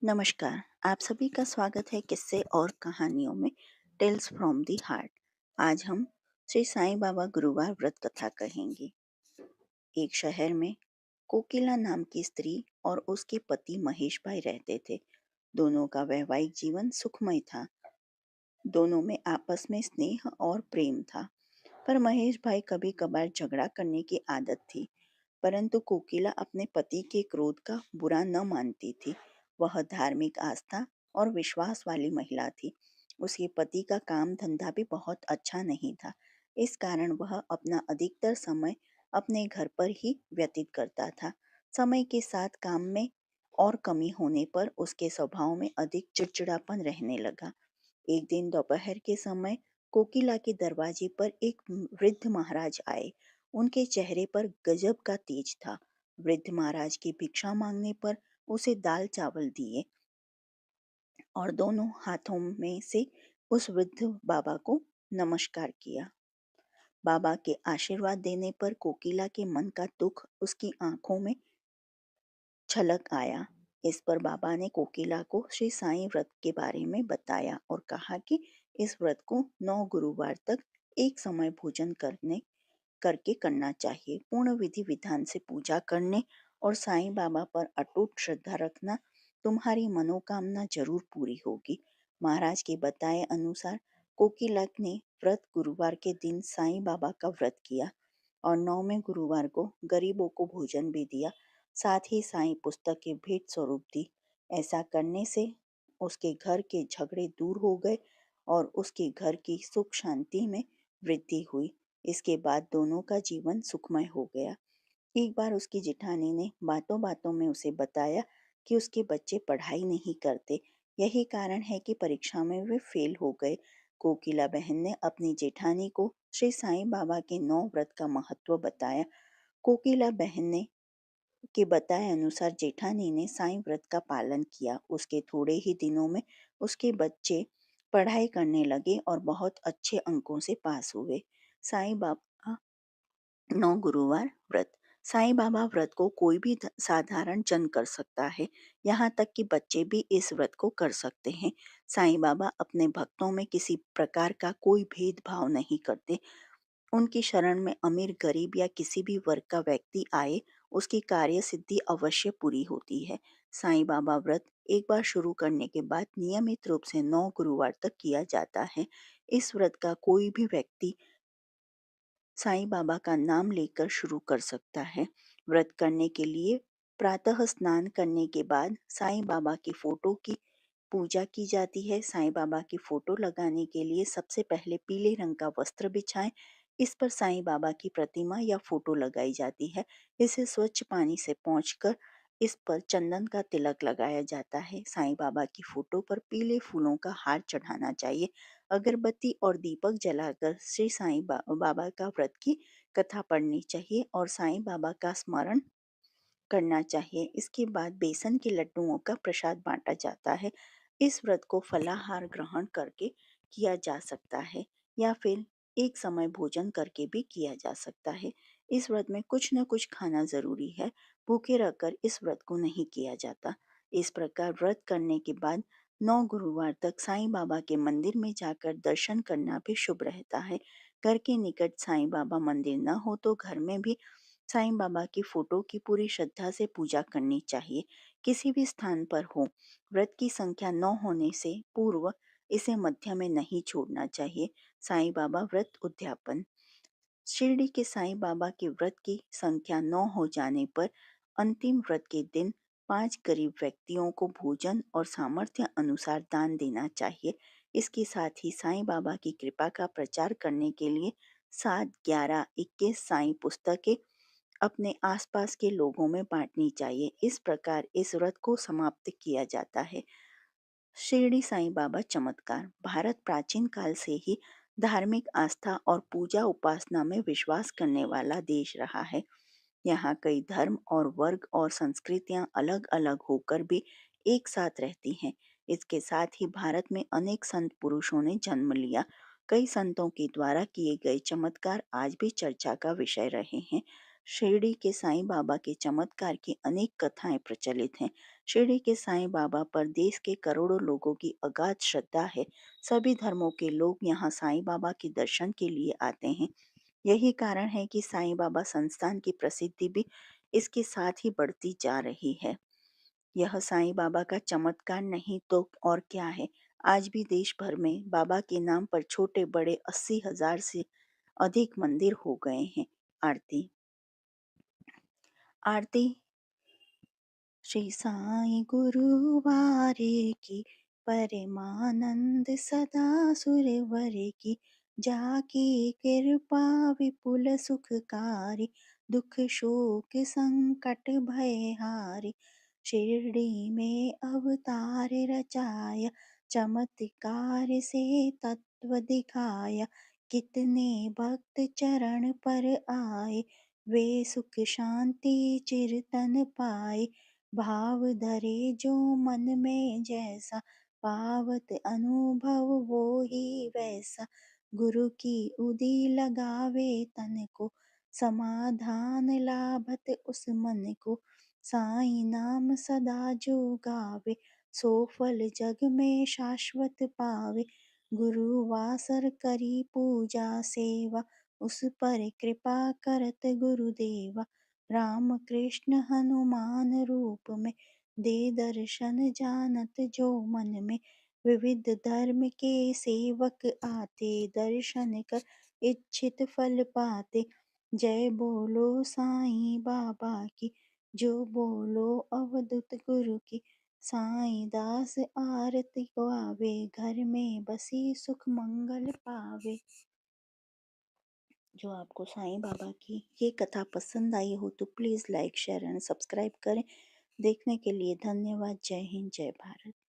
नमस्कार। आप सभी का स्वागत है किस्से और कहानियों में टेल्स फ्रॉम दी हार्ट। आज हम श्री साईं बाबा गुरुवार व्रत कथा कहेंगे। एक शहर में कोकिला नाम की स्त्री और उसके पति महेश भाई रहते थे। दोनों का वैवाहिक जीवन सुखमय था। दोनों में आपस में स्नेह और प्रेम था। पर महेश भाई कभी कभार झगड़ा करने की आदत थी। परंतु कोकिला अपने पति के क्रोध का बुरा न मानती थी। वह धार्मिक आस्था और विश्वास वाली महिला थी। उसके पति का काम धंधा भी बहुत अच्छा नहीं था। इस कारण वह अपना अधिकतर समय अपने घर पर ही व्यतीत करता था। समय के साथ काम में और कमी होने पर उसके स्वभाव में अधिक चिड़चिड़ापन रहने लगा। एक दिन दोपहर के समय कोकिला के दरवाजे पर एक वृद्ध महाराज आए। उनके चेहरे पर गजब का तेज था। वृद्ध महाराज की भिक्षा मांगने पर उसे दाल चावल दिए और दोनों हाथों में से उस वृद्ध बाबा को नमस्कार किया। बाबा के आशीर्वाद देने पर कोकिला के मन का दुख उसकी आंखों में छलक आया। इस पर बाबा ने कोकिला को श्री साईं व्रत के बारे में बताया और कहा कि इस व्रत को 9 गुरुवार तक एक समय भोजन करने करके करना चाहिए। पूर्ण विधि विधान से पूजा करने और साईं बाबा पर अटूट श्रद्धा रखना तुम्हारी मनोकामना जरूर पूरी होगी। महाराज के बताए अनुसार कोकिला ने व्रत गुरुवार के दिन साईं बाबा का व्रत किया और 9वें गुरुवार को गरीबों को भोजन भी दिया। साथ ही साईं पुस्तक के भेंट स्वरूप दी। ऐसा करने से उसके घर के झगड़े दूर हो गए और उसके घर की सुख शांति में वृद्धि हुई। इसके बाद दोनों का जीवन सुखमय हो गया। एक बार उसकी जेठानी ने बातों बातों में उसे बताया कि उसके बच्चे पढ़ाई नहीं करते। यही कारण है कि परीक्षा में वे फेल हो गए। कोकिला बहन ने अपनी जेठानी को श्री साईं बाबा के 9 व्रत का महत्व बताया। कोकिला बहन ने के बताए अनुसार जेठानी ने साईं व्रत का पालन किया। उसके थोड़े ही दिनों में उसके बच्चे पढ़ाई करने लगे और बहुत अच्छे अंकों से पास हुए। साईं बाबा 9 गुरुवार व्रत। साईं बाबा व्रत को कोई भी साधारण जन कर सकता है। यहाँ तक कि बच्चे भी इस व्रत को कर सकते हैं। साईं बाबा अपने भक्तों में किसी प्रकार का कोई भेदभाव नहीं करते। उनकी शरण में अमीर गरीब या किसी भी वर्ग का व्यक्ति आए, उसकी कार्य सिद्धि अवश्य पूरी होती है। साईं बाबा व्रत एक बार शुरू करने के बाद नियमित रूप से 9 गुरुवार तक किया जाता है। इस व्रत का कोई भी व्यक्ति साईं बाबा का नाम लेकर शुरू कर सकता है। व्रत करने के लिए प्रातः स्नान करने के बाद साईं बाबा की फोटो की पूजा की जाती है। साईं बाबा की फोटो लगाने के लिए सबसे पहले पीले रंग का वस्त्र बिछाएं। इस पर साईं बाबा की प्रतिमा या फोटो लगाई जाती है। इसे स्वच्छ पानी से पोंछकर इस पर चंदन का तिलक लगाया जाता है। साईं बाबा की फोटो पर पीले फूलों का हार चढ़ाना चाहिए। अगरबत्ती और दीपक जलाकर श्री साईं बाबा का व्रत की कथा पढ़नी चाहिए और साईं बाबा का स्मरण करना चाहिए। इसके बाद बेसन के लड्डुओं का प्रसाद बांटा जाता है। इस व्रत को फलाहार ग्रहण करके किया जा सकता है या फिर एक समय भोजन करके भी किया जा सकता है। इस व्रत में कुछ न कुछ खाना जरूरी है। भूखे रहकर इस व्रत को नहीं किया जाता। इस प्रकार व्रत करने के बाद 9 गुरुवार तक साईं बाबा के मंदिर में जाकर दर्शन करना भी शुभ रहता है। घर के निकट साईं बाबा मंदिर न हो तो घर में भी साईं बाबा की फोटो की पूरी श्रद्धा से पूजा करनी चाहिए। किसी भी स्थान पर हो, व्रत की संख्या 9 होने से पूर्व इसे मध्य में नहीं छोड़ना चाहिए। साईं बाबा व्रत उद्यापन। शिरडी के साईं बाबा के व्रत की संख्या 9 हो जाने पर अंतिम व्रत के दिन 5 गरीब व्यक्तियों को भोजन और सामर्थ्य अनुसार दान देना चाहिए। इसके साथ ही साईं बाबा की कृपा का प्रचार करने के लिए 7, 11, 21 साईं पुस्तकें अपने आसपास के लोगों में बांटनी चाहिए। इस प्रकार इस व्रत को समाप्त किया जाता है। शिरडी साईं बाबा चमत्कार। भारत प्राचीन काल से ही धार्मिक आस्था और पूजा उपासना में विश्वास करने वाला देश रहा है। यहाँ कई धर्म और वर्ग और संस्कृतियाँ अलग अलग होकर भी एक साथ रहती हैं। इसके साथ ही भारत में अनेक संत पुरुषों ने जन्म लिया। कई संतों के द्वारा किए गए चमत्कार आज भी चर्चा का विषय रहे हैं। शिरडी के साईं बाबा के चमत्कार की अनेक कथाएं प्रचलित हैं। शिरडी के साईं बाबा पर देश के करोड़ों लोगों की अगाध श्रद्धा है। सभी धर्मों के लोग यहाँ साईं बाबा के दर्शन के लिए आते हैं। यही कारण है कि साईं बाबा संस्थान की प्रसिद्धि भी इसके साथ ही बढ़ती जा रही है। यह साईं बाबा का चमत्कार नहीं तो और क्या है। आज भी देश भर में बाबा के नाम पर छोटे बड़े 80,000 से अधिक मंदिर हो गए हैं। आरती आरती श्री साईं गुरुवारे की परमानंद सदा सुरवर की, जाकी कृपा विपुल सुखकारी, दुख शोक संकट भय हारी। शिरडी में अवतार रचाया, चमत्कार से तत्व दिखाया, कितने भक्त चरण पर आए, वे सुख शांति चिरतन पाए। भाव धरे जो मन में जैसा, पावत अनुभव वो ही वैसा। गुरु की उदी लगावे तन को, समाधान लाभत उस मन को। साईं नाम सदा जो गावे, सो फल जग में शाश्वत पावे। गुरु वासर करी पूजा सेवा, उस पर कृपा करत गुरुदेवा। राम कृष्ण हनुमान रूप में, दे दर्शन जानत जो मन में। विविध धर्म के सेवक आते, दर्शन कर इच्छित फल पाते। जय बोलो साईं बाबा की, जो बोलो अवधूत गुरु की। साईं दास आरती गावे, घर में बसी सुख मंगल पावे। जो आपको साईं बाबा की ये कथा पसंद आई हो तो please like share and subscribe करें। देखने के लिए धन्यवाद। जय हिंद, जय भारत।